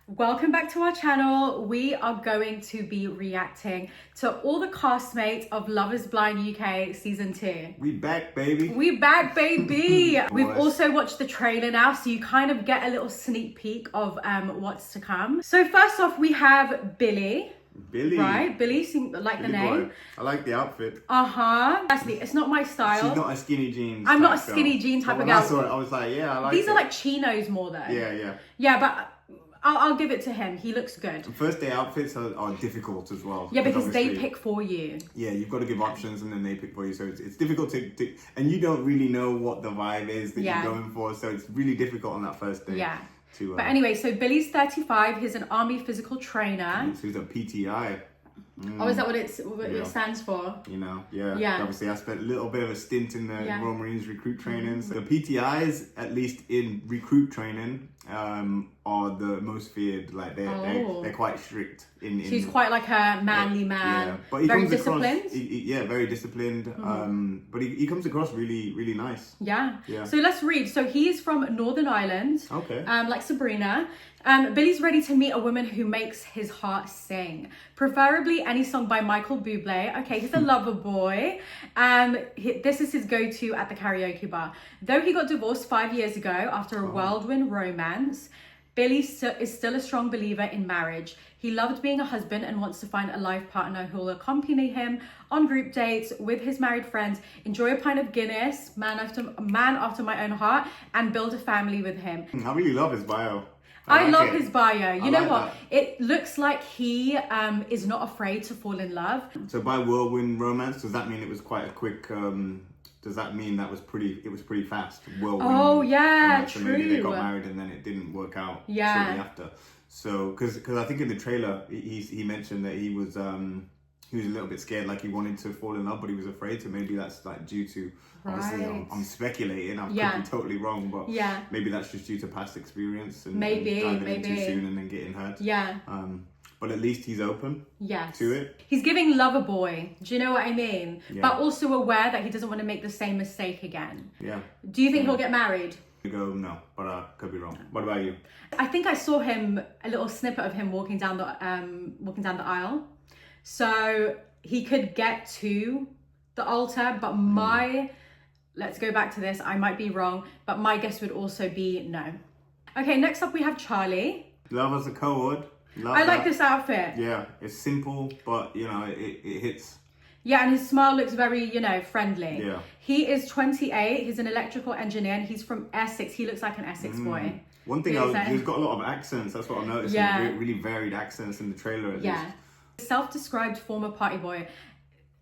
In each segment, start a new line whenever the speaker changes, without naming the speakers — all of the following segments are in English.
Welcome back to our channel. We are going to be reacting to all the castmates of Love is Blind UK season 2.
We back, baby.
We back, baby. We've also watched the trailer now, so you kind of get a little sneak peek of what's to come. So first off, we have Billy.
Billy.
Right? Billy, seems like
Billy
the name.
boy. I like the outfit.
Actually, it's not my style.
She's not a skinny jeans.
I'm not a skinny jean type of girl.
I saw it, I was like, yeah, I like
These
it.
are like chinos more though.
Yeah.
Yeah, but I'll give it to him. He looks good.
First day outfits are difficult as well.
Yeah, because they pick for you.
Yeah, you've got to give options and then they pick for you. So it's difficult to and you don't really know what the vibe is that you're going for. So it's really difficult on that first day.
Yeah. But anyway, so Billy's 35. He's an army physical trainer.
So he's a PTI.
Oh, is that what it stands for?
You know, yeah. Obviously, I spent a little bit of a stint in the Royal Marines recruit training. So the PTIs, at least in recruit training, are the most feared. Like they're quite strict. So
he's quite like a manly man.
Yeah, but he
very
comes
disciplined.
Across, very disciplined. But he comes across really nice.
Yeah. So let's read. So he is from Northern Ireland.
Okay.
Like Sabrina. Billy's ready to meet a woman who makes his heart sing, preferably any song by Michael Bublé. Okay, he's a lover boy. This is his go-to at the karaoke bar. Though he got divorced 5 years ago after a whirlwind romance, Billy is still a strong believer in marriage. He loved being a husband and wants to find a life partner who will accompany him on group dates with his married friends, enjoy a pint of Guinness, man after my own heart, and build a family with him.
I really love his bio.
I love his bio. You know what?
That.
It looks like he is not afraid to fall in love.
So by whirlwind romance, does that mean it was quite a quick? Does that mean it was pretty fast? Whirlwind.
Oh yeah,
romance,
true.
So maybe they got married and then it didn't work out shortly after. So because I think in the trailer he mentioned that he was a little bit scared, like he wanted to fall in love, but he was afraid. So maybe that's like due to, obviously I'm speculating, I could be totally wrong, but maybe that's just due to past experience and diving in too soon and then getting hurt. Yeah. But at least he's open to it.
He's giving lover boy. Do you know what I mean? Yeah. But also aware that he doesn't want to make the same mistake again. Yeah. Do you think he'll get married?
No, but I could be wrong. What about you?
I think I saw a little snippet of him walking down the aisle. So he could get to the altar, but let's go back to this. I might be wrong, but my guess would also be no. Okay, next up we have Charlie.
Love as a co-ord.
I like this outfit.
Yeah, it's simple, but it hits.
Yeah, and his smile looks very, friendly.
Yeah.
He is 28. He's an electrical engineer, and he's from Essex. He looks like an Essex boy.
One thing, he's got a lot of accents. That's what I'm noticing. Yeah. Really varied accents in the trailer, at least.
Self-described former party boy.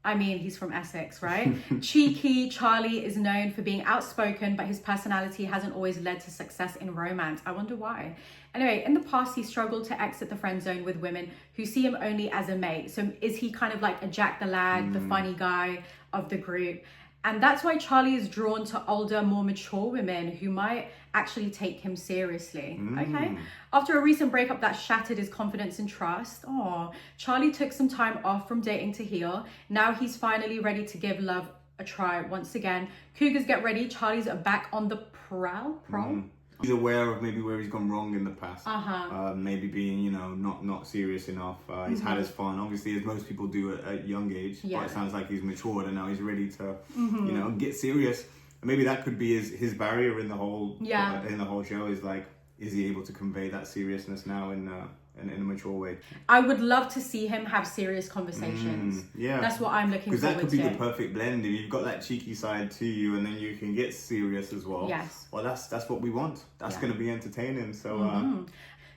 I mean, he's from Essex, right? Cheeky, Charlie is known for being outspoken, but his personality hasn't always led to success in romance. I wonder why. Anyway, in the past, he struggled to exit the friend zone with women who see him only as a mate. So is he kind of like a Jack the Lad, the funny guy of the group? And that's why Charlie is drawn to older, more mature women who might actually take him seriously, okay? After a recent breakup that shattered his confidence and trust, Charlie took some time off from dating to heal. Now he's finally ready to give love a try once again. Cougars, get ready. Charlie's back on the prowl.
He's aware of maybe where he's gone wrong in the past. Maybe being, not serious enough. He's had his fun, obviously, as most people do at a young age. But it sounds like he's matured and now he's ready to, get serious. And maybe that could be his barrier in the whole show. Is like, is he able to convey that seriousness now in a mature way? I
would love to see him have serious conversations. That's what I'm looking forward to. Because
that could be the perfect blend. If you've got that cheeky side to you and then you can get serious as well. Yes. Well, that's what we want. That's going to be entertaining. So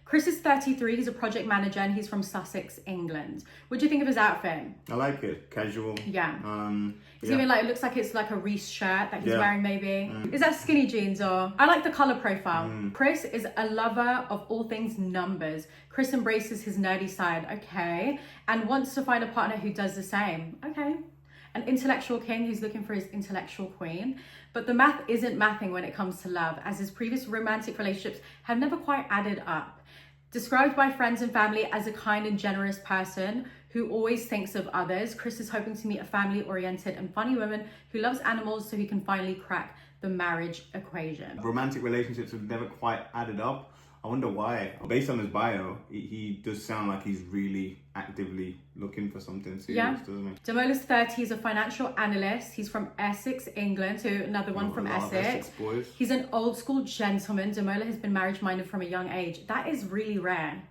Chris is 33. He's a project manager and he's from Sussex, England. What do you think of his outfit?
I like it. Casual.
Yeah. It's even like, it looks like it's like a Reese shirt that he's wearing maybe. Is that skinny jeans or? I like the color profile. Chris is a lover of all things numbers. Chris embraces his nerdy side, okay, and wants to find a partner who does the same, okay. An intellectual king who's looking for his intellectual queen. But the math isn't mathing when it comes to love, as his previous romantic relationships have never quite added up. Described by friends and family as a kind and generous person who always thinks of others, Chris is hoping to meet a family-oriented and funny woman who loves animals so he can finally crack the marriage equation.
Romantic relationships have never quite added up. I wonder why. Based on his bio, he does sound like he's really actively looking for something serious, doesn't he?
Damola's 30. He's a financial analyst. He's from Essex, England. So another one from Essex.
Boys.
He's an old school gentleman. Damola has been marriage-minded from a young age. That is really rare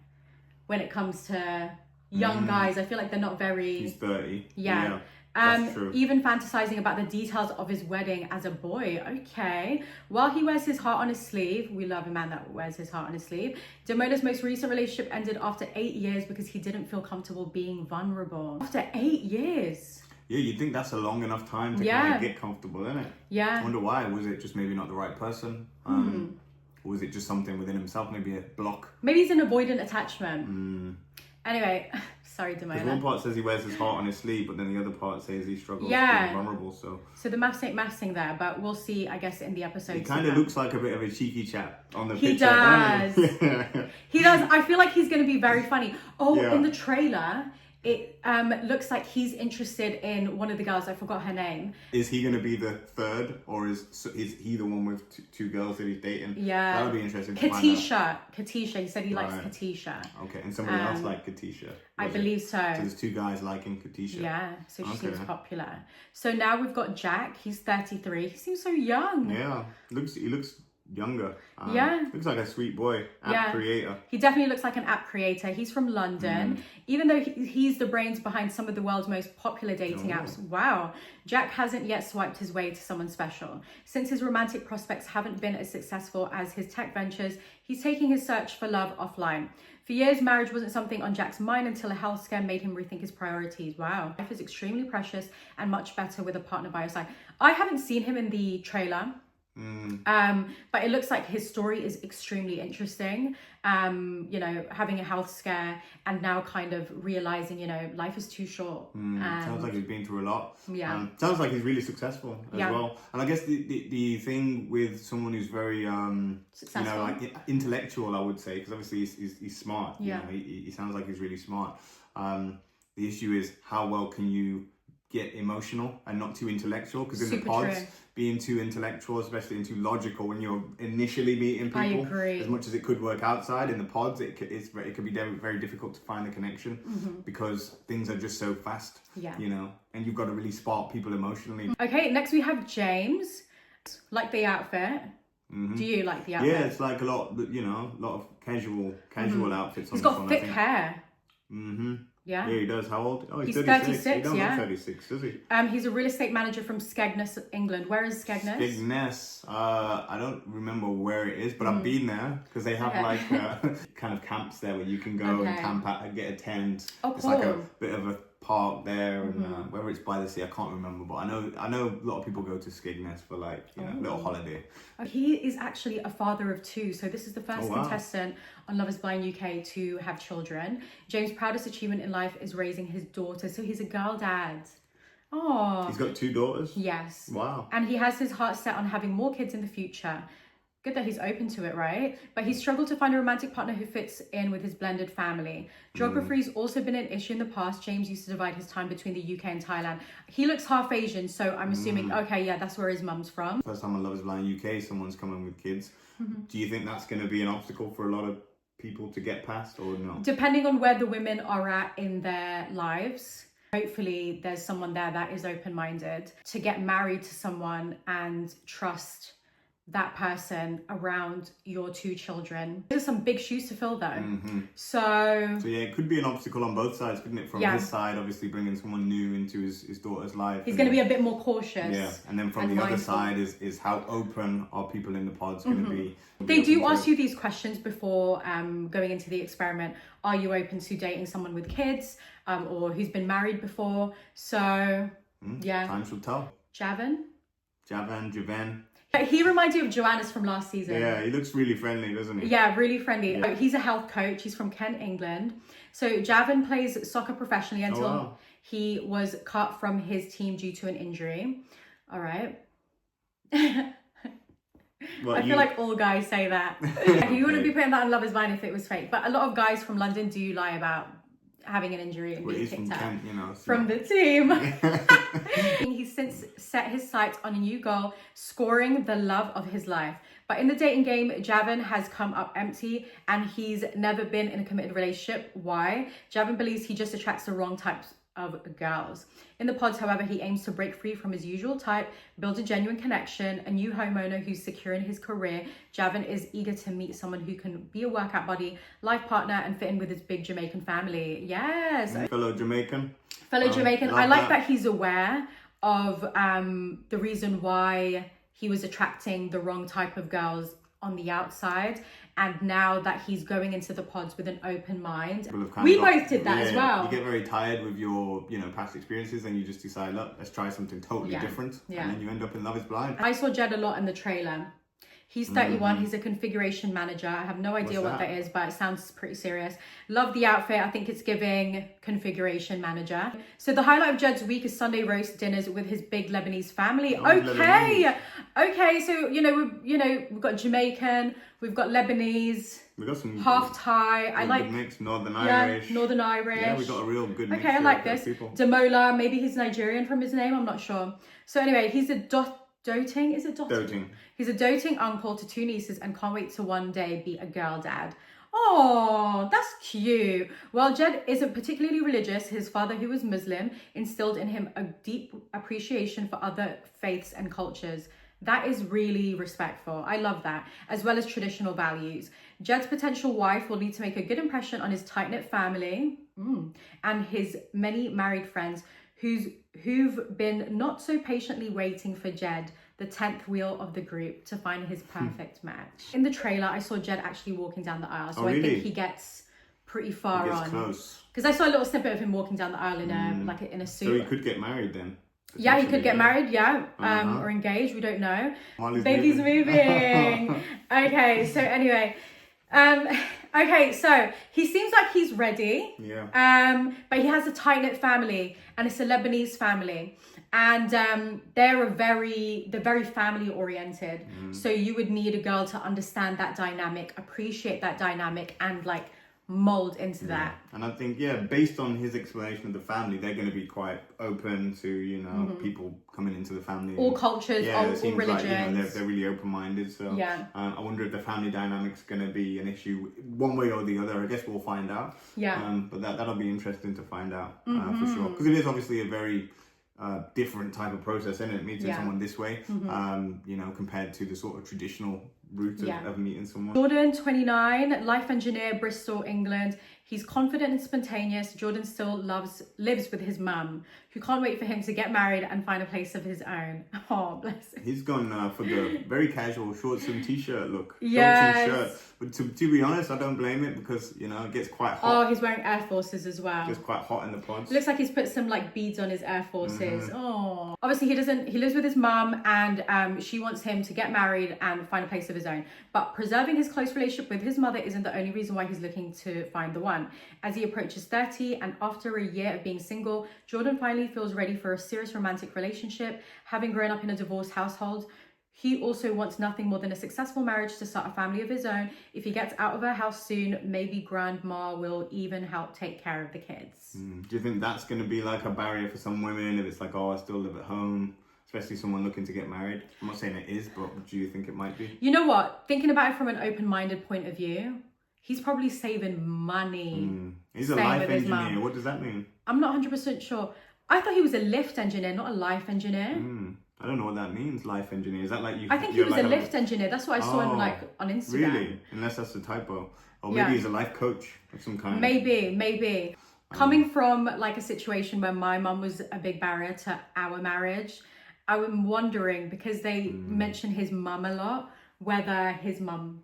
when it comes to young guys. I feel like they're not very...
He's 30.
Yeah.
That's true.
Even fantasizing about the details of his wedding as a boy. Okay. While he wears his heart on his sleeve, we love a man that wears his heart on his sleeve. Damola's most recent relationship ended after 8 years because he didn't feel comfortable being vulnerable. After 8 years.
Yeah, you'd think that's a long enough time to kind of get comfortable, isn't it?
Yeah.
I wonder why. Was it just maybe not the right person? Or was it just something within himself, maybe a block?
Maybe he's an avoidant attachment. Anyway, sorry, Damola.
Because one part says he wears his heart on his sleeve, but then the other part says he struggles being vulnerable. So
the maths ain't mathsing there, but we'll see, I guess, in the episode.
He kind of looks like a bit of a cheeky chap on the picture.
He does. He does. I feel like he's going to be very funny. In the trailer, it looks like he's interested in one of the girls. I forgot her name. Is
he going to be the third, or is he the one with two girls that he's dating?
Yeah.
That would be interesting to find out.
Katisha. He said he likes Katisha.
Okay, and somebody else liked Katisha.
I believe so.
So there's two guys liking Katisha.
Yeah, so she seems popular. So now we've got Jack. He's 33. He seems so young.
Yeah, he looks younger.
Yeah.
Looks like a sweet boy. App creator.
He definitely looks like an app creator. He's from London. Even though he's the brains behind some of the world's most popular dating apps. Wow. Jack hasn't yet swiped his way to someone special. Since his romantic prospects haven't been as successful as his tech ventures, he's taking his search for love offline. For years, marriage wasn't something on Jack's mind until a health scare made him rethink his priorities. Wow. Life is extremely precious and much better with a partner by your side. I haven't seen him in the trailer. But it looks like his story is extremely interesting. Having a health scare and now kind of realizing, life is too short.
Sounds like he's been through a lot.
Yeah.
Sounds like he's really successful as well. And I guess the thing with someone who's very
successful,
intellectual, I would say, because obviously he's smart.
Yeah.
He sounds like he's really smart. The issue is how well can you get emotional and not too intellectual, because in the pods, being too intellectual, especially and too logical when you're initially meeting people,
I agree.
As much as it could work outside, in the pods it could be very difficult to find the connection because things are just so fast, and you've got to really spark people emotionally.
Okay, next we have James. Like the outfit. Do you like the outfit?
Yeah, it's like a lot of casual outfits.
He's got thick hair. Yeah,
he does. How old? Oh, he's
36.
He don't look 36, does he?
He's a real estate manager from Skegness, England. Where is Skegness?
Skegness. I don't remember where it is, but I've been there because they have like kind of camps there where you can go and camp out and get a tent.
Oh, cool.
It's like a bit of a park there, and whether it's by the sea, I can't remember. But I know a lot of people go to Skegness for like a little holiday.
He is actually a father of 2, so this is the first contestant on Love is Blind UK to have children. James' proudest achievement in life is raising his daughter, so he's a girl dad. Oh,
he's got 2 daughters.
Yes.
Wow.
And he has his heart set on having more kids in the future. Good that he's open to it, right? But he struggled to find a romantic partner who fits in with his blended family. Geography's also been an issue in the past. James used to divide his time between the UK and Thailand. He looks half Asian, so I'm assuming, that's where his mum's from.
First time on Love is Blind UK, someone's coming with kids. Do you think that's going to be an obstacle for a lot of people to get past, or no?
Depending on where the women are at in their lives. Hopefully there's someone there that is open-minded to get married to someone and trust that person around your 2 children. There's some big shoes to fill though. So
yeah, it could be an obstacle on both sides, couldn't it? From his side, obviously bringing someone new into his daughter's life.
He's going to be a bit more cautious.
Yeah, and then from the other side is how open are people in the pods going to be?
They do ask you these questions before going into the experiment. Are you open to dating someone with kids or who's been married before? So
time shall tell.
Javan. He reminds you of Joanna's from last season.
Yeah, he looks really friendly, doesn't he?
Yeah, really friendly. Yeah. He's a health coach. He's from Kent, England. So Javin plays soccer professionally until he was cut from his team due to an injury. All right. I feel like all guys say that. He wouldn't be putting that on Love is Blind if it was fake. But a lot of guys from London do lie about having an injury and being kicked out from the team. He's since set his sights on a new goal, scoring the love of his life. But in the dating game, Javin has come up empty and he's never been in a committed relationship. Why? Javin believes he just attracts the wrong types of girls. In the pods, however, he aims to break free from his usual type, build a genuine connection, a new homeowner who's secure in his career. Javin is eager to meet someone who can be a workout buddy, life partner, and fit in with his big Jamaican family. Yes.
Fellow Jamaican.
I like that he's aware of the reason why he was attracting the wrong type of girls on the outside, and now that he's going into the pods with an open mind. We both did that as well.
You get very tired with your, past experiences, and you just decide, look, let's try something totally different. And then you end up in Love is Blind.
I saw Jed a lot in the trailer. He's 31, he's a configuration manager. I have no idea what that is, but it sounds pretty serious. Love the outfit. I think it's giving configuration manager. So the highlight of Jed's week is Sunday roast dinners with his big Lebanese family. Okay, so we've got Jamaican, we've got Lebanese,
we got some
half Thai. I like
mix, Northern Irish.
Northern Irish.
Yeah, we got a real good mix.
Okay, I like this.
People.
Damola, maybe he's Nigerian from his name, I'm not sure. So anyway, he's a doting. He's a doting uncle to 2 nieces and can't wait to one day be a girl dad. Oh, that's cute. While Jed isn't particularly religious, his father, who was Muslim, instilled in him a deep appreciation for other faiths and cultures. That is really respectful. I love that, as well as traditional values. Jed's potential wife will need to make a good impression on his tight-knit family and his many married friends who've been not so patiently waiting for Jed, the 10th wheel of the group, to find his perfect match. In the trailer, I saw Jed actually walking down the aisle, so I think he gets pretty far on.
Close.
Because I saw a little snippet of him walking down the aisle in a suit.
So he could get married then.
Yeah, he could get married, or engaged, we don't know. Baby's moving. Okay, so anyway. So he seems like he's ready.
Yeah.
But he has a tight-knit family, and it's a Lebanese family. And they're very family oriented. So you would need a girl to understand that dynamic, appreciate that dynamic, and like mold into that.
And I think, based on his explanation of the family, they're going to be quite open to, people coming into the family.
All cultures, all religions.
Like, they're really open-minded. So I wonder if the family dynamic's going to be an issue one way or the other. I guess we'll find out.
Yeah.
But that'll be interesting to find out for sure. Because it is obviously a very different type of process, isn't it? Meeting someone this way, compared to the sort of traditional route of meeting someone.
Jordan, 29, life engineer, Bristol, England. He's confident and spontaneous. Jordan still lives with his mum, who can't wait for him to get married and find a place of his own. Oh, bless him.
He's gone for the very casual shorts and t-shirt look.
Yes.
Shirt. But to be honest, I don't blame it, because, it gets quite hot.
Oh, he's wearing Air Forces as well.
It gets quite hot in the pods.
It looks like he's put some like beads on his Air Forces. Oh. Obviously he lives with his mum, and she wants him to get married and find a place of his own. But preserving his close relationship with his mother isn't the only reason why he's looking to find the one. As he approaches 30 and after a year of being single, Jordan finally feels ready for a serious romantic relationship. Having grown up in a divorced household, he also wants nothing more than a successful marriage to start a family of his own. If he gets out of her house soon, maybe grandma will even help take care of the kids.
Do you think that's going to be like a barrier for some women, if it's like, I still live at home? Especially someone looking to get married. I'm not saying it is, but do you think it might be?
You know what? Thinking about it from an open-minded point of view, he's probably saving money.
He's a life engineer. What does that mean?
I'm not 100% sure. I thought he was a lift engineer, not a life engineer.
I don't know what that means, life engineer. Is that like you?
I think he was a lift engineer. That's what I saw him on Instagram.
Really? Unless that's a typo. Or maybe he's a life coach of some kind.
Maybe. Coming from like a situation where my mum was a big barrier to our marriage, I'm wondering, because they mention his mum a lot, whether his mum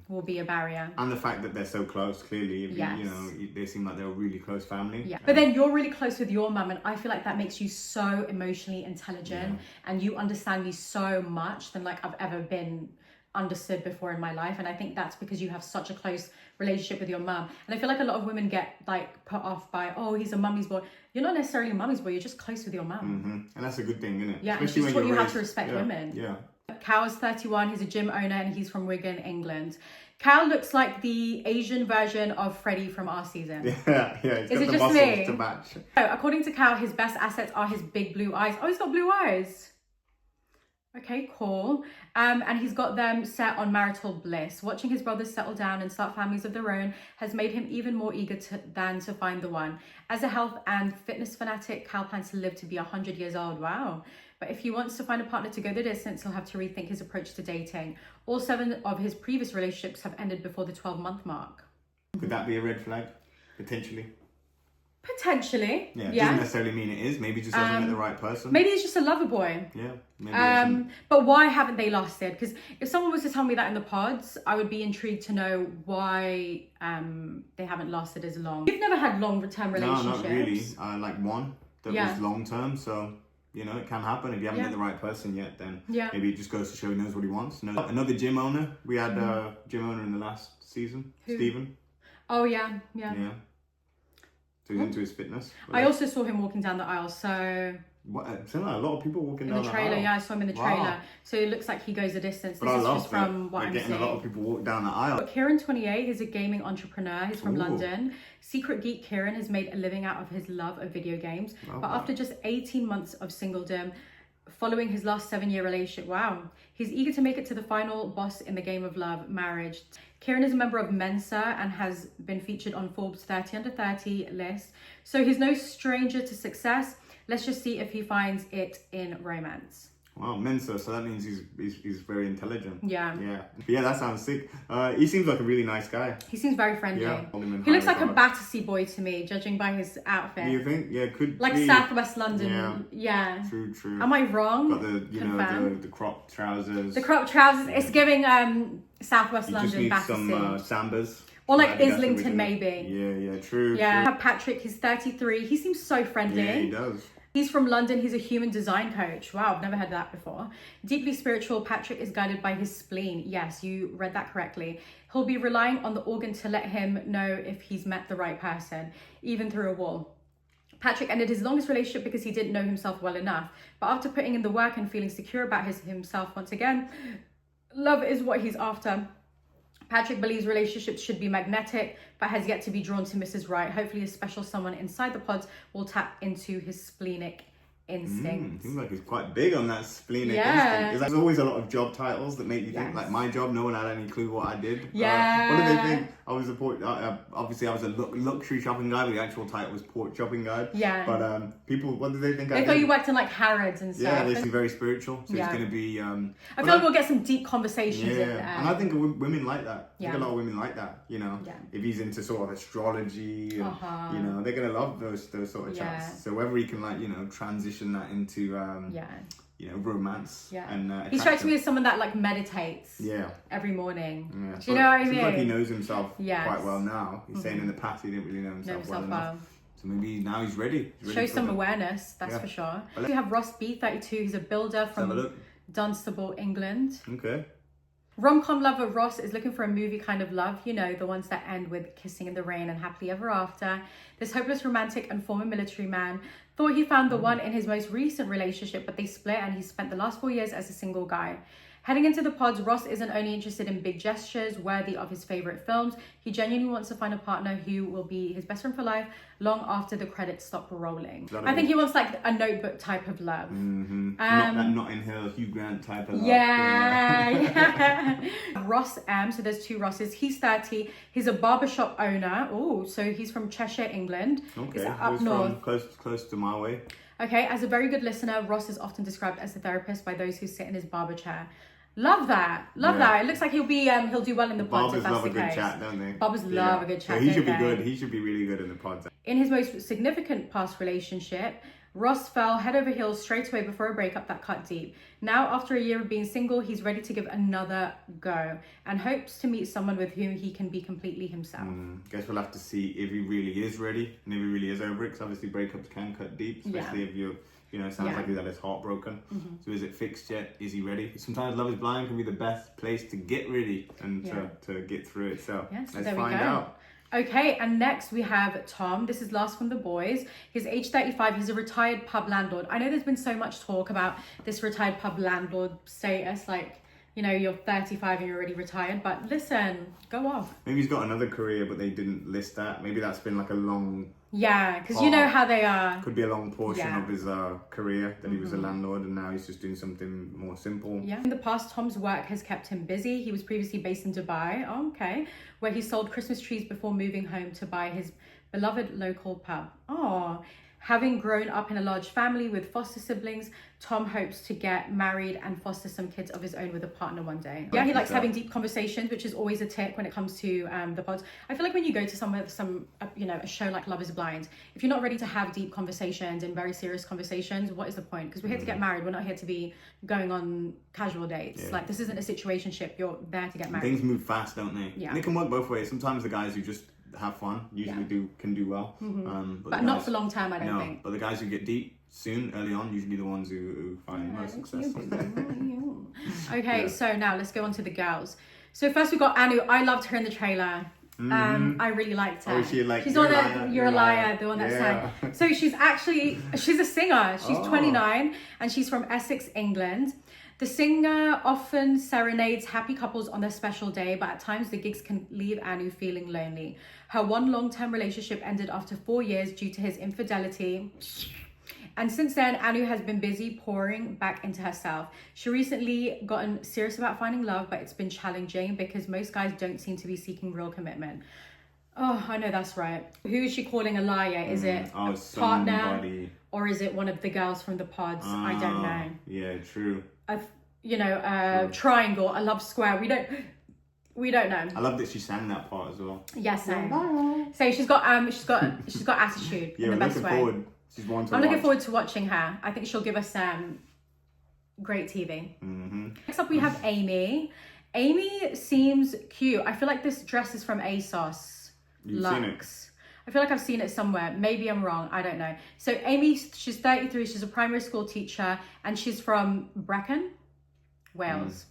will be a barrier.
And the fact that they're so close, clearly, they seem like they're a really close family.
Yeah. But then you're really close with your mum, and I feel like that makes you so emotionally intelligent, and you understand me so much than like I've ever been understood before in my life. And I think that's because you have such a close relationship with your mum. And I feel like a lot of women get like put off by, oh, he's a mummy's boy. You're not necessarily a mummy's boy, you're just close with your mum.
And that's a good thing, isn't it?
Yeah, it's just taught you how to respect women.
Yeah.
Cal is 31, he's a gym owner, and he's from Wigan, England. Cal looks like the Asian version of Freddie from our season.
Yeah. He's
Is
got
it
the
just me?
muscles to match.
So, according to Cal, his best assets are his big blue eyes. Oh, he's got blue eyes. Okay, cool. And he's got them set on marital bliss. Watching his brothers settle down and start families of their own has made him even more eager than to find the one. As a health and fitness fanatic, Cal plans to live to be 100 years old. Wow. But if he wants to find a partner to go the distance, he'll have to rethink his approach to dating. All 7 of his previous relationships have ended before the 12-month mark.
Could that be a red flag? Potentially.
Potentially.
Yeah, it doesn't necessarily mean it is. Maybe just hasn't met the right person.
Maybe he's just a lover boy.
Yeah. Maybe
but why haven't they lasted? Because if someone was to tell me that in the pods, I would be intrigued to know why they haven't lasted as long. You've never had long-term relationships?
No, not really. Like one that was long-term, so... You know, it can happen. If you haven't met the right person yet, then maybe it just goes to show he knows what he wants. Another gym owner. We had a gym owner in the last season, Stephen.
Oh, yeah.
So he's into his fitness.
I also saw him walking down the aisle, so...
What? A lot of people walking down the
trailer,
aisle.
Yeah, I saw him in the trailer. So it looks like he goes a distance.
But I love
just from what I'm
getting
seeing.
A lot of people walk down the aisle.
Kieran, 28, he's a gaming entrepreneur. He's from London. Secret geek Kieran has made a living out of his love of video games. But after just 18 months of singledom, following his last 7-year relationship, he's eager to make it to the final boss in the game of love, marriage. Kieran is a member of Mensa and has been featured on Forbes 30 under 30 list. So he's no stranger to success. Let's just see if he finds it in romance.
Wow, Mensa, so that means he's very intelligent.
Yeah,
that sounds sick. He seems like a really nice guy.
He seems very friendly.
Yeah,
he looks like a Battersea boy to me, judging by his outfit.
You think? Yeah, could
like
be.
Southwest London. Yeah.
True.
Am I wrong?
But the crop trousers.
The crop trousers. It's giving Southwest London
just
Battersea.
Some Sambas.
Or like Islington, maybe.
Yeah, true.
Yeah. True. Patrick, he's 33. He seems so friendly.
Yeah, he does.
He's from London. He's a human design coach. Wow, I've never heard that before. Deeply spiritual, Patrick is guided by his spleen. Yes, you read that correctly. He'll be relying on the organ to let him know if he's met the right person, even through a wall. Patrick ended his longest relationship because he didn't know himself well enough. But after putting in the work and feeling secure about himself once again, love is what he's after. Patrick believes relationships should be magnetic, but has yet to be drawn to Mrs. Right. Hopefully a special someone inside the pods will tap into his splenic instinct.
Seems like he's quite big on that splenic instinct. There's always a lot of job titles that make you think, like my job, no one had any clue what I did. What did they think? I was obviously I was a luxury shopping guy, but the actual title was pork chopping guy.
Yeah.
But people, what did they think I did?
They thought you worked in like Harrods and stuff.
Yeah, they seem very spiritual. So it's going to be...
I feel like we'll get some deep conversations in there.
And I think women like that. I think a lot of women like that, you know. Yeah. If he's into sort of astrology, and, you know, they're going to love those sort of chats. So whether he can like, you know, transition that into, you know, romance. Yeah. And
he strikes me as someone that like meditates every morning.
Yeah.
Do you know what I mean?
Seems like he knows himself quite well now. He's saying in the past he didn't really know himself well enough. So maybe now he's ready.
Show some awareness, that's for sure. We have Ross B, 32. He's a builder from Dunstable, England.
Okay.
Rom-com lover Ross is looking for a movie kind of love, you know, the ones that end with kissing in the rain and happily ever after. This hopeless romantic and former military man thought he found the one in his most recent relationship, but they split and he spent the last 4 years as a single guy. Heading into the pods, Ross isn't only interested in big gestures worthy of his favorite films, he genuinely wants to find a partner who will be his best friend for life long after the credits stop rolling. I think he wants like a Notebook type of love.
Not that Notting Hill, Hugh Grant type of love.
Yeah. Ross M, so there's 2 Rosses. He's 30. He's a barbershop owner. Oh, so he's from Cheshire, England.
Okay,
up north.
Close to my way.
Okay, as a very good listener, Ross is often described as a therapist by those who sit in his barber chair. Love that. It looks like he'll do well in the pods if that's the case. Barbers love a good chat, don't they? Barbers love a good chat.
So he should be good. He should be really good in the pods.
In his most significant past relationship, Ross fell head over heels straight away before a breakup that cut deep. Now, after a year of being single, he's ready to give another go and hopes to meet someone with whom he can be completely himself.
Guess we'll have to see if he really is ready and if he really is over it, because obviously breakups can cut deep, especially if you're... You know, it sounds like he's had his heart broken. So is it fixed yet? Is he ready? Sometimes Love is Blind can be the best place to get ready and to get through it. So let's find out.
Okay, and next we have Tom. This is last from the boys. He's age 35. He's a retired pub landlord. I know there's been so much talk about this retired pub landlord status. Like, you know, you're 35 and you're already retired. But listen, go off.
Maybe he's got another career, but they didn't list that. Maybe that's been like a long...
Yeah, because you know how they are.
Could be a long portion of his career that he was a landlord, and now he's just doing something more simple.
Yeah. In the past, Tom's work has kept him busy. He was previously based in Dubai, where he sold Christmas trees before moving home to buy his beloved local pub. Oh, having grown up in a large family with foster siblings, Tom hopes to get married and foster some kids of his own with a partner one day. Yeah, he likes having deep conversations, which is always a tick when it comes to the pods. I feel like when you go to a show like Love is Blind, if you're not ready to have deep conversations and very serious conversations, what is the point? Because we're here to get married. We're not here to be going on casual dates.
Yeah.
Like, this isn't a situationship. You're there to get married.
Things move fast, don't they?
Yeah.
And it can work both ways. Sometimes the guys who just have fun usually can do well.
But not for long term, I don't think.
But the guys who get deep soon, early on, usually the ones who find most success.
Okay, so now let's go on to the girls. So first we got Anu. I loved her in the trailer. I really liked her.
Oh, she's
You're a liar, the one that sang. So she's a singer. She's 29 and she's from Essex, England. The singer often serenades happy couples on their special day, but at times the gigs can leave Anu feeling lonely. Her one long-term relationship ended after 4 years due to his infidelity. And since then, Anu has been busy pouring back into herself. She recently gotten serious about finding love, but it's been challenging because most guys don't seem to be seeking real commitment. Oh, I know that's right. Who is she calling a liar? Is it a partner? Or is it one of the girls from the pods? I don't know.
Yeah, true.
A triangle, a love square. We don't know.
I love that she sang that part as well.
Yes, so she's got attitude in the best way. I'm looking forward to watching her. I think she'll give us great TV. Next up we have Amy. Amy seems cute. I feel like this dress is from ASOS.
You've seen it?
I feel like I've seen it somewhere. Maybe I'm wrong. I don't know. So Amy, she's 33. She's a primary school teacher and she's from Brecon, Wales.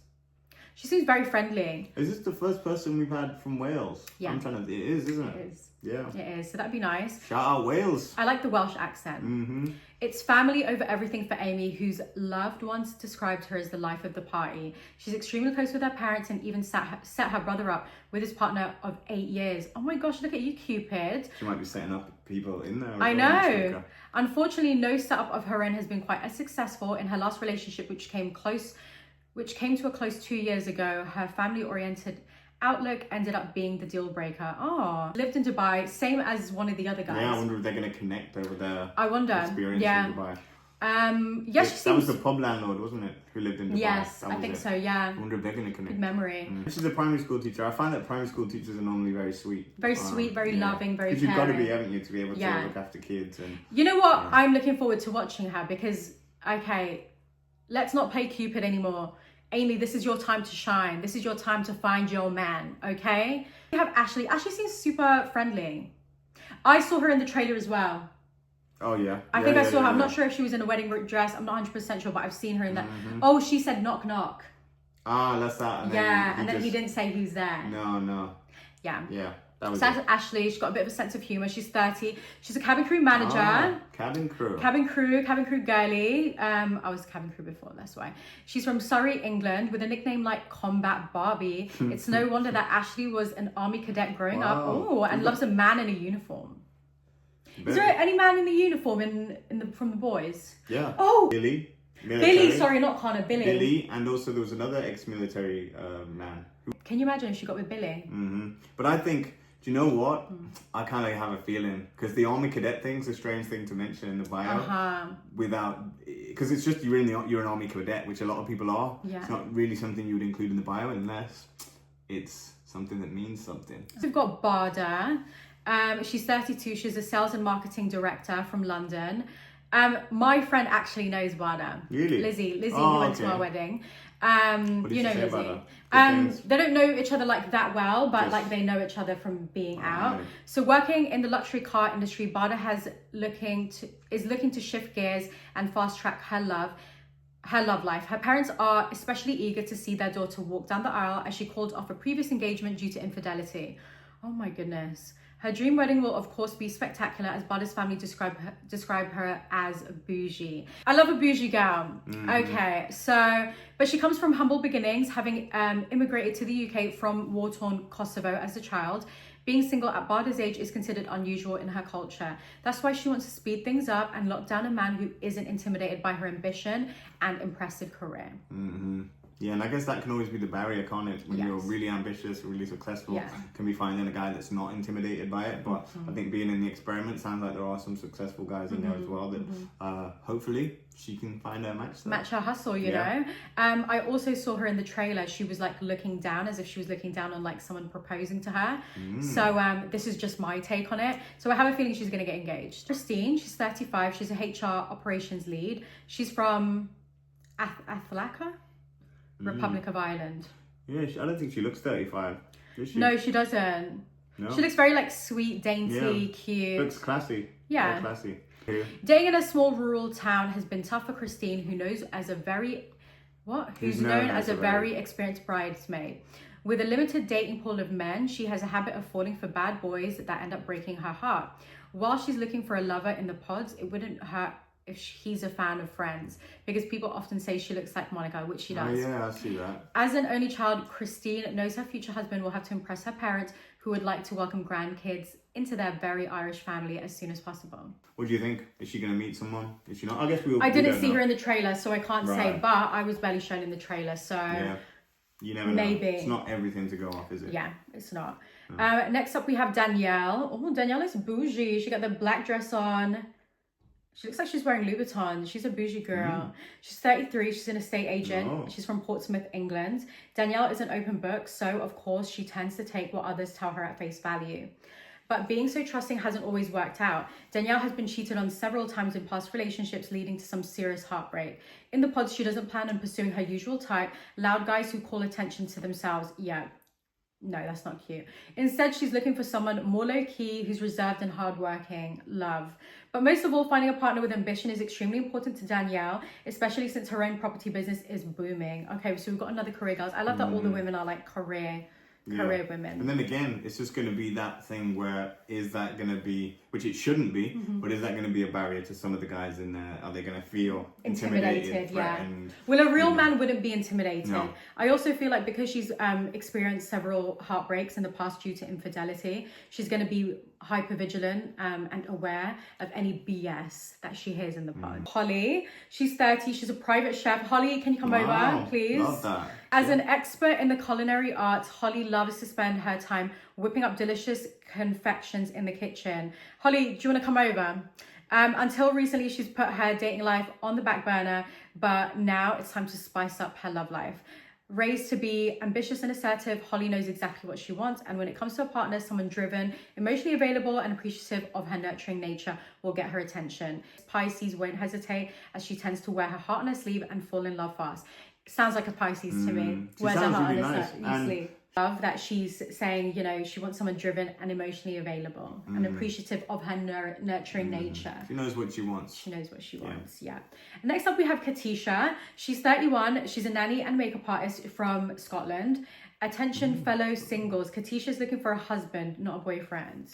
She seems very friendly.
Is this the first person we've had from Wales?
Yeah.
It is, isn't it?
It is.
Yeah.
It is. So that'd be nice.
Shout out Wales.
I like the Welsh accent. It's family over everything for Amy, whose loved ones described her as the life of the party. She's extremely close with her parents and even set her brother up with his partner of 8 years. Oh my gosh, look at you, Cupid.
She might be setting up people in there.
I know. Unfortunately, no setup of her own has been quite as successful. In her last relationship, which came to a close 2 years ago, her family-oriented outlook ended up being the deal breaker. Oh, lived in Dubai, same as one of the other guys.
Yeah, I wonder if they're going to connect over their experience in Dubai.
Yes,
that was the pub landlord, wasn't it? Who lived in Dubai.
Yes, I think so, yeah.
I wonder if they're going to connect.
Good memory.
She's a primary school teacher. I find that primary school teachers are normally very sweet.
Very sweet, very loving, very caring.
Because you've got to be, haven't you, to be able to look after kids. And
you know what? Yeah. I'm looking forward to watching her because, okay, let's not play Cupid anymore. Amy, this is your time to shine. This is your time to find your man, okay? We have Ashley. Ashley seems super friendly. I saw her in the trailer as well.
Oh, yeah.
I think I saw her. I'm not sure if she was in a wedding dress. I'm not 100% sure, but I've seen her in that. Oh, she said knock, knock.
Ah, that's that. And
then he didn't say who's there.
No.
Yeah.
Yeah.
So that's Ashley. She's got a bit of a sense of humor. She's 30. She's a cabin crew manager.
Cabin crew
girly. I was cabin crew before, that's why. She's from Surrey, England, with a nickname like Combat Barbie. It's no wonder that Ashley was an army cadet growing up. Oh, and loves a man in a uniform. Is there any man in the uniform from the boys?
Yeah.
Oh,
Billy.
Sorry, not Connor.
Billy, and also there was another ex-military man.
Can you imagine if she got with Billy?
But I think. Do you know what? I kind of have a feeling because the army cadet thing's a strange thing to mention in the bio because it's just you're an army cadet, which a lot of people are. Yeah. It's not really something you would include in the bio unless it's something that means something. So
we've got Barda. She's 32. She's a sales and marketing director from London. My friend actually knows Barda.
Really?
Lizzie who went to our wedding. You know Lizzie. They don't know each other like that well, but like they know each other from being out. So working in the luxury car industry, Barda is looking to shift gears and fast track her love life. Her parents are especially eager to see their daughter walk down the aisle as she called off a previous engagement due to infidelity. Oh my goodness. Her dream wedding will of course be spectacular, as Bada's family describe her as bougie. I love a bougie girl. Okay, so, but she comes from humble beginnings, having immigrated to the UK from war-torn Kosovo as a child. Being single at Bada's age is considered unusual in her culture. That's why she wants to speed things up and lock down a man who isn't intimidated by her ambition and impressive career.
Yeah, and I guess that can always be the barrier, can't it? When you're really ambitious, really successful, can be finding a guy that's not intimidated by it. But I think being in the experiment, sounds like there are some successful guys in there as well that hopefully she can find her match.
Match her hustle, you know? I also saw her in the trailer. She was like looking down, as if she was looking down on like someone proposing to her. So this is just my take on it. So I have a feeling she's going to get engaged. Christine, she's 35. She's a HR operations lead. She's from Athlaka? Republic of Ireland.
Yeah, I don't think she looks 35. Does she?
No, she doesn't. No. She looks very like sweet, dainty, cute.
Looks classy.
Yeah.
Very classy.
Dating in a small rural town has been tough for Christine, who's known as a very experienced bridesmaid. With a limited dating pool of men, she has a habit of falling for bad boys that end up breaking her heart. While she's looking for a lover in the pods, it wouldn't hurt if he's a fan of Friends, because people often say she looks like Monica, which she does.
Oh yeah, I see that.
As an only child, Christine knows her future husband will have to impress her parents, who would like to welcome grandkids into their very Irish family as soon as possible. What
do you think? Is she going to meet someone? Is she not? I guess
I didn't see her in the trailer, so I can't say, but I was barely shown in the trailer, so
yeah. You never know. It's not everything to go off, is it?
Yeah, it's not. Next up, we have Danielle. Oh, Danielle is bougie. She got the black dress on. She looks like she's wearing Louboutins. She's a bougie girl. She's 33. She's an estate agent. She's from Portsmouth, England. Danielle is an open book, so of course she tends to take what others tell her at face value. But being so trusting hasn't always worked out. Danielle has been cheated on several times in past relationships, leading to some serious heartbreak. In the pods, she doesn't plan on pursuing her usual type, loud guys who call attention to themselves. Yeah. No, that's not cute. Instead, she's looking for someone more low-key, who's reserved and hardworking. Love. But most of all, finding a partner with ambition is extremely important to Danielle, especially since her own property business is booming. Okay, so we've got another career, girls. I love that all the women are like career women.
And then again, it's just going to be that thing where, is that going to be, which it shouldn't be, but is that going to be a barrier to some of the guys in there? Are they going to feel intimidated?
Well, a real man wouldn't be intimidated. No. I also feel like because she's experienced several heartbreaks in the past due to infidelity, she's going to be hyper vigilant and aware of any BS that she hears in the pod. Holly, she's 30. She's a private chef. Holly, can you come over, please?
Love that.
As an expert in the culinary arts, Holly loves to spend her time whipping up delicious confections in the kitchen. Holly, do you want to come over? Until recently, she's put her dating life on the back burner, but now it's time to spice up her love life. Raised to be ambitious and assertive, Holly knows exactly what she wants, and when it comes to a partner, someone driven, emotionally available, and appreciative of her nurturing nature will get her attention. Pisces won't hesitate, as she tends to wear her heart on her sleeve and fall in love fast. Sounds like a Pisces to me.
She sounds really nice.
Love that she's saying, you know, she wants someone driven and emotionally available and appreciative of her nurturing nature.
She knows what she wants.
She knows what she wants, yeah. Next up, we have Katisha. She's 31. She's a nanny and makeup artist from Scotland. Attention, fellow singles. Katisha's looking for a husband, not a boyfriend.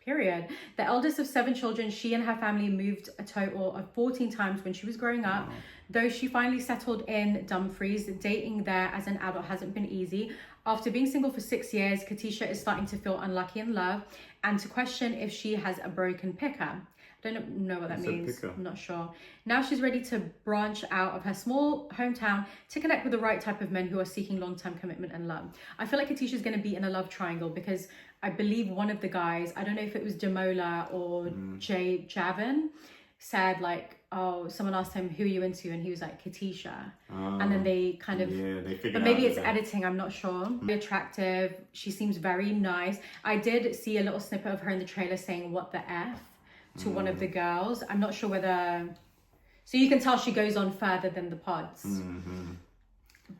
Period. The eldest of 7 children, she and her family moved a total of 14 times when she was growing up. Though she finally settled in Dumfries, dating there as an adult hasn't been easy. After being single for 6 years, Katisha is starting to feel unlucky in love and to question if she has a broken picker. I don't know what that means. I'm not sure. Now she's ready to branch out of her small hometown to connect with the right type of men who are seeking long-term commitment and love. I feel like Katisha's going to be in a love triangle because I believe one of the guys, I don't know if it was Jamola or Javin, said like, oh, someone asked him, who are you into? And he was like, Katisha. And then they kind of,
they figured
but maybe it's editing, I'm not sure. Very attractive. She seems very nice. I did see a little snippet of her in the trailer saying, what the F, to one of the girls. I'm not sure whether, so you can tell she goes on further than the pods.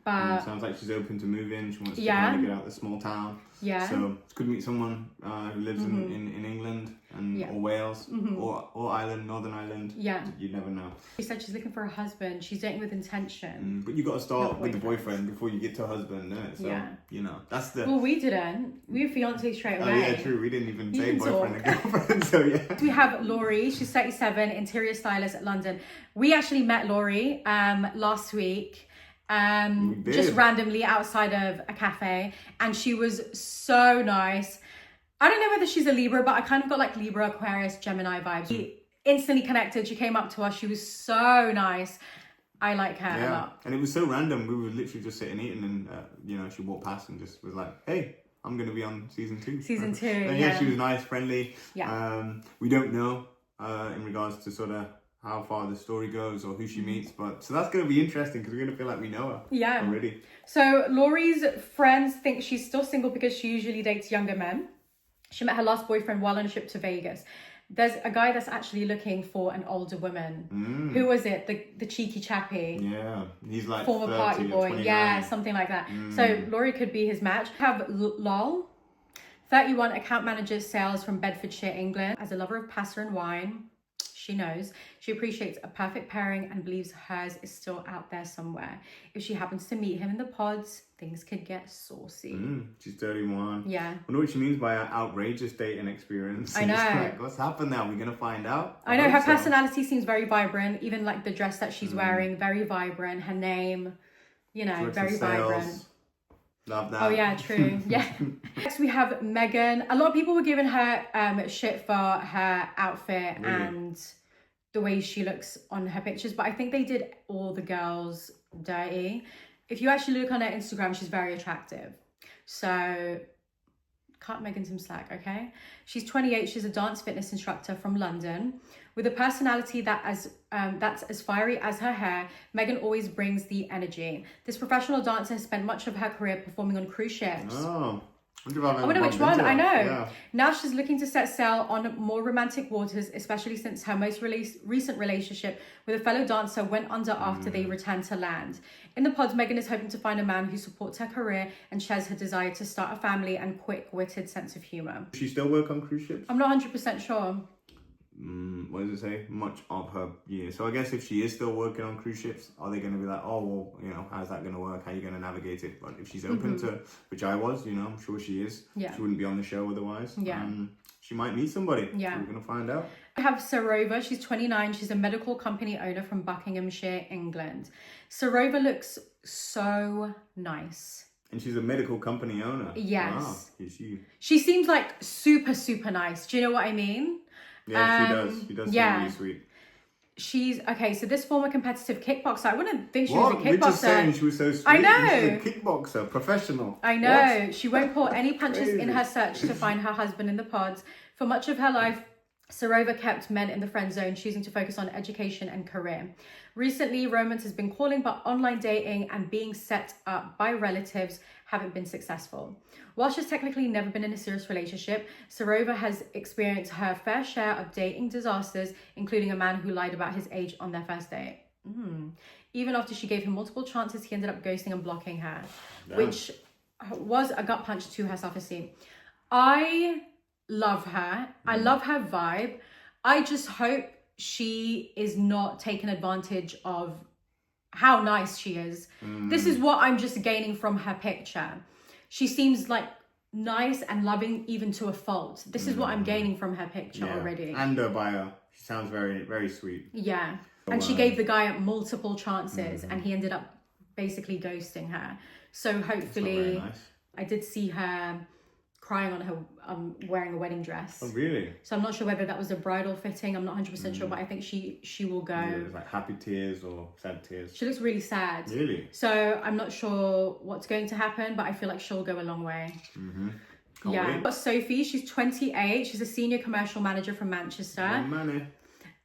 But
sounds like she's open to move in. She wants to kind of get out of the small town.
Yeah.
So it's good to meet someone who lives in England. and or Wales or Ireland, Northern Ireland.
Yeah.
You never know.
She said she's looking for a husband. She's dating with intention.
But you got to start with the boyfriend before you get to a husband, innit? So, you know, that's the...
Well, we didn't. We were fiancé straight away.
Oh, yeah, true. We didn't even say boyfriend and girlfriend, so yeah.
We have Laurie. She's 37, interior stylist at London. We actually met Laurie last week. Just randomly outside of a cafe, and she was so nice. I don't know whether she's a Libra, but I kind of got like Libra, Aquarius, Gemini vibes. We instantly connected. She came up to us. She was so nice. I like her a lot.
And it was so random. We were literally just sitting eating, and you know, she walked past and just was like, "Hey, I'm gonna be on season 2."
Season 2.
And yeah, she was nice, friendly.
Yeah.
We don't know in regards to sort of how far the story goes or who she meets, but so that's going to be interesting because we're going to feel like we know her already.
So Laurie's friends think she's still single because she usually dates younger men. She met her last boyfriend while on a trip to Vegas. There's a guy that's actually looking for an older woman. Who was it? The cheeky chappy.
Yeah, he's like
former
30
party boy.
29.
Yeah, something like that. So Laurie could be his match. We have Lol, 31, account manager sales from Bedfordshire, England. As a lover of pasta and wine, she knows she appreciates a perfect pairing and believes hers is still out there somewhere. If she happens to meet him in the pods, things could get saucy.
She's 31.
Yeah.
I wonder what she means by an outrageous dating experience.
I know.
Like, what's happened now? We're going to find out.
I know her personality seems very vibrant. Even like the dress that she's wearing, very vibrant. Her name, you know, very vibrant.
Love that.
Oh yeah, true. Yeah. Next we have Megan. A lot of people were giving her shit for her outfit and the way she looks on her pictures, but I think they did all the girls dirty. If you actually look on her Instagram, she's very attractive. So cut Megan some slack, okay? She's 28. She's a dance fitness instructor from London. With a personality that's as fiery as her hair, Megan always brings the energy. This professional dancer has spent much of her career performing on cruise ships.
Oh,
I wonder which one. I know. Yeah. Now she's looking to set sail on more romantic waters, especially since her most recent relationship with a fellow dancer went under after they returned to land. In the pods, Megan is hoping to find a man who supports her career and shares her desire to start a family and quick-witted sense of humor.
Does she still work on cruise ships?
I'm not 100% sure.
What does it say? Much of her year. So I guess if she is still working on cruise ships, are they going to be like, oh, well, you know, how's that going to work? How are you going to navigate it? But if she's open to, which I was, you know, I'm sure she is.
Yeah.
She wouldn't be on the show otherwise.
Yeah.
She might meet somebody.
Yeah.
So we're going to find out.
I have Serva. She's 29. She's a medical company owner from Buckinghamshire, England. Serva looks so nice.
And she's a medical company owner.
Yes.
Wow.
She seems like super, super nice. Do you know what I mean?
Yeah, she does. She does seem really sweet.
She's, okay, so this former competitive kickboxer, I wouldn't think she was a kickboxer.
We're just saying she was so sweet.
I know.
She's a kickboxer, professional.
I know. What? She won't pull any punches in her search to find her husband in the pods. For much of her life, Serva kept men in the friend zone, choosing to focus on education and career. Recently, romance has been calling, but online dating and being set up by relatives haven't been successful. While she's technically never been in a serious relationship, Serva has experienced her fair share of dating disasters, including a man who lied about his age on their first date. Even after she gave him multiple chances, he ended up ghosting and blocking her, which was a gut punch to her self-esteem. I love her. I love her vibe. I just hope she is not taken advantage of how nice she is. This is what I'm just gaining from her picture. She seems like nice and loving even to a fault. This is what I'm gaining from her picture already.
And her bio. She sounds very, very sweet.
Yeah. And she gave the guy multiple chances and he ended up basically ghosting her. So hopefully, I did see her crying on her wearing a wedding dress.
Oh, really?
So I'm not sure whether that was a bridal fitting. I'm not 100% sure, but I think she will go.
Yeah, it's like happy tears or sad tears.
She looks really sad.
Really?
So I'm not sure what's going to happen, but I feel like she'll go a long way.
Can't wait.
But Sophie, she's 28. She's a senior commercial manager from Manchester.
Money.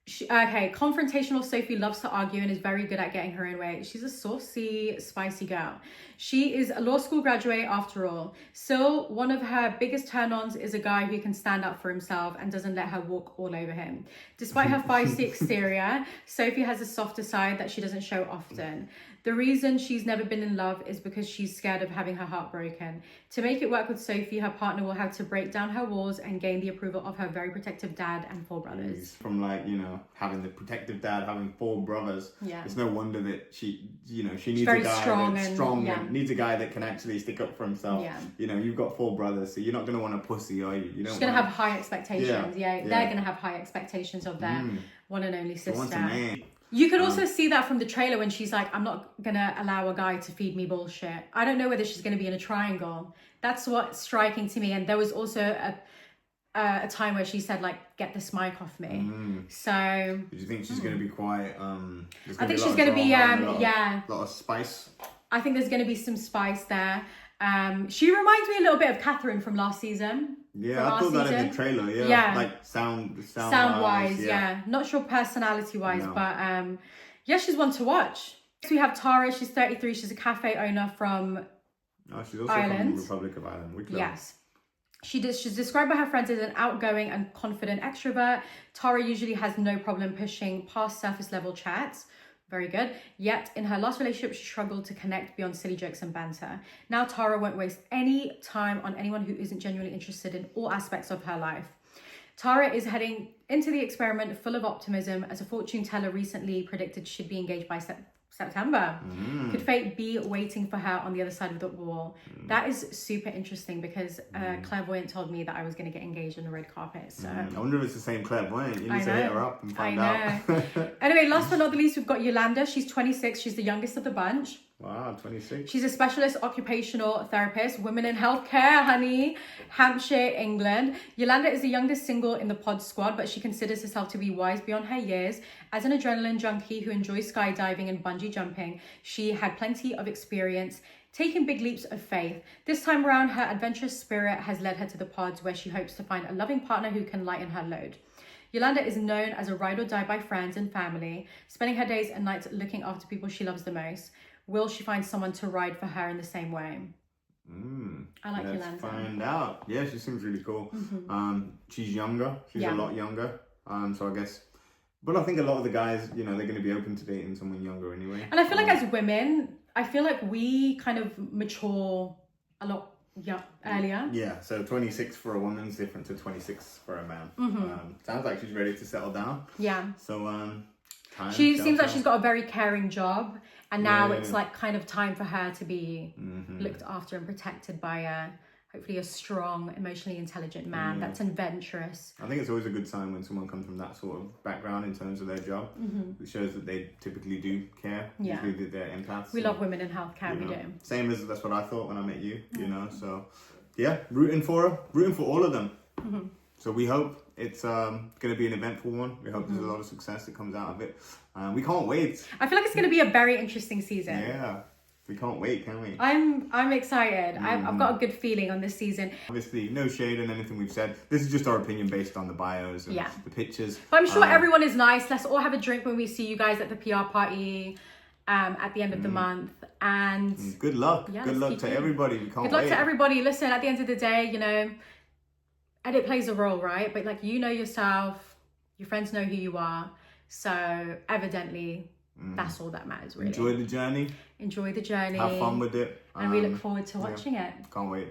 Confrontational Sophie loves to argue and is very good at getting her own way. She's a saucy, spicy girl. She is a law school graduate after all. Still, one of her biggest turn-ons is a guy who can stand up for himself and doesn't let her walk all over him. Despite her feisty exterior, Sophie has a softer side that she doesn't show often. The reason she's never been in love is because she's scared of having her heart broken. To make it work with Sophie, her partner will have to break down her walls and gain the approval of her very protective dad and 4 brothers.
From like, you know, having the protective dad, having 4 brothers. Yeah. It's no wonder that she needs a guy that's strong and needs a guy that can actually stick up for himself. Yeah. You know, you've got 4 brothers, so you're not going to want a pussy, are you?
She's going to have high expectations. Yeah. They're going to have high expectations of their one and only sister. You could also see that from the trailer when she's like, I'm not going to allow a guy to feed me bullshit. I don't know whether she's going to be in a triangle. That's what's striking to me. And there was also a time where she said, like, get this mic off me. So...
Do you think she's going to be quite...
I think she's going to be,
a lot of spice.
I think there's going to be some spice there. She reminds me a little bit of Catherine from last season.
Yeah, I thought that in the trailer. Yeah, like sound
wise. Yeah, not sure personality wise, but yeah, she's one to watch. So we have Tara. She's 33. She's a cafe owner from
she's also from the Republic of Ireland.
Yes. She's described by her friends as an outgoing and confident extrovert. Tara usually has no problem pushing past surface level chats. Very good. Yet, in her last relationship, she struggled to connect beyond silly jokes and banter. Now, Tara won't waste any time on anyone who isn't genuinely interested in all aspects of her life. Tara is heading into the experiment full of optimism, as a fortune teller recently predicted she'd be engaged by September. Could fate be waiting for her on the other side of the wall? That is super interesting because clairvoyant told me that I was going to get engaged on the red carpet. So
I wonder if it's the same clairvoyant. You need to hit her up and find out.
Anyway, last but not the least, we've got Yolanda. She's 26. She's the youngest of the bunch.
Wow, 26.
She's a specialist occupational therapist, women in healthcare, honey, Hampshire, England. Yolanda is the youngest single in the pod squad, but she considers herself to be wise beyond her years. As an adrenaline junkie who enjoys skydiving and bungee jumping, she had plenty of experience taking big leaps of faith. This time around, her adventurous spirit has led her to the pods, where she hopes to find a loving partner who can lighten her load. Yolanda is known as a ride or die by friends and family, spending her days and nights looking after people she loves the most. Will she find someone to ride for her in the same way? I like Yolanda.
Let's find out. Yeah, she seems really cool. She's younger. She's a lot younger. So I guess... But I think a lot of the guys, you know, they're going to be open to dating someone younger anyway.
And I feel like as women, I feel like we kind of mature a lot earlier.
Yeah, so 26 for a woman is different to 26 for a man. Sounds like she's ready to settle down.
Yeah.
So...
she seems like she's got a very caring job, and now it's like kind of time for her to be looked after and protected by hopefully a strong, emotionally intelligent man that's adventurous.
I think it's always a good sign when someone comes from that sort of background in terms of their job. It shows that they typically do care. Usually that they're empaths.
We love women in healthcare, we do.
Same as that's what I thought when I met you, you know. So yeah, rooting for her, rooting for all of them. So we hope it's going to be an eventful one. We hope there's a lot of success that comes out of it. We can't wait.
I feel like it's going to be a very interesting season.
Yeah, we can't wait, can we?
I'm excited. I've got a good feeling on this season.
Obviously, no shade on anything we've said. This is just our opinion based on the bios and the pictures.
But I'm sure everyone is nice. Let's all have a drink when we see you guys at the PR party at the end of the month. And
good luck. Good luck to everybody. We can't wait.
Good luck to everybody. Listen, at the end of the day, you know, edit plays a role, right? But like, you know yourself, your friends know who you are. So evidently, that's all that matters, really.
Enjoy the journey.
Enjoy the journey.
Have fun with it.
And we look forward to watching it.
Can't wait.